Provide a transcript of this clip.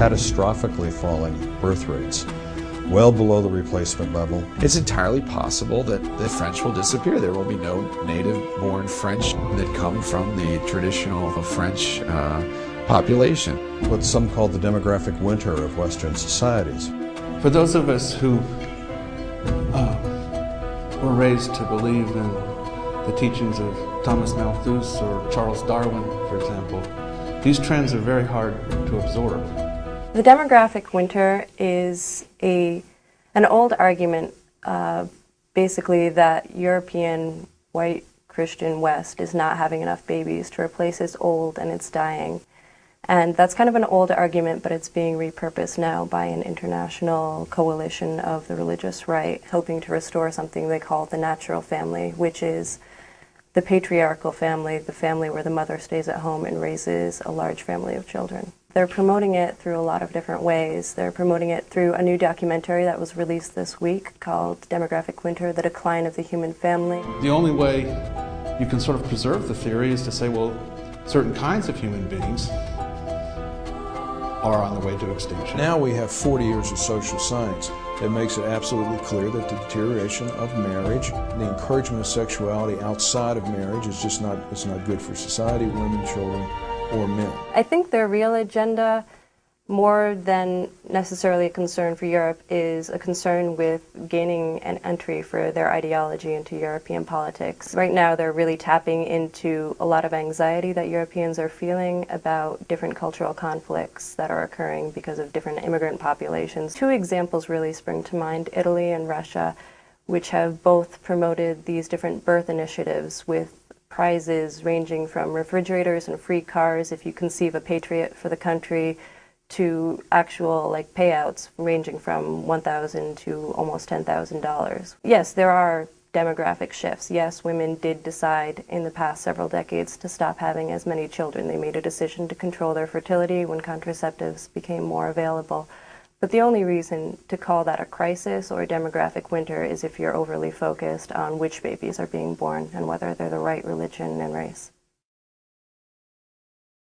catastrophically falling birth rates, well below the replacement level. It's entirely possible that the French will disappear. There will be no native-born French that come from the traditional French population. What some call the demographic winter of Western societies. For those of us who were raised to believe in the teachings of Thomas Malthus or Charles Darwin, for example, these trends are very hard to absorb. The demographic winter is an old argument, basically that European white Christian West is not having enough babies to replace its old and it's dying. And that's kind of an old argument, but it's being repurposed now by an international coalition of the religious right, hoping to restore something they call the natural family, which is the patriarchal family, the family where the mother stays at home and raises a large family of children. They're promoting it through a lot of different ways. They're promoting it through a new documentary that was released this week called Demographic Winter, The Decline of the Human Family. The only way you can sort of preserve the theory is to say, well, certain kinds of human beings are on the way to extinction. Now we have 40 years of social science that makes it absolutely clear that the deterioration of marriage, the encouragement of sexuality outside of marriage is just not, it's not good for society, women, children, or men. I think their real agenda, more than necessarily a concern for Europe, is a concern with gaining an entry for their ideology into European politics. Right now they're really tapping into a lot of anxiety that Europeans are feeling about different cultural conflicts that are occurring because of different immigrant populations. Two examples really spring to mind, Italy and Russia, which have both promoted these different birth initiatives with prizes ranging from refrigerators and free cars if you conceive a patriot for the country, to actual payouts ranging from $1,000 to almost $10,000. Yes, there are demographic shifts. Yes, women did decide in the past several decades to stop having as many children. They made a decision to control their fertility when contraceptives became more available. But the only reason to call that a crisis or a demographic winter is if you're overly focused on which babies are being born and whether they're the right religion and race.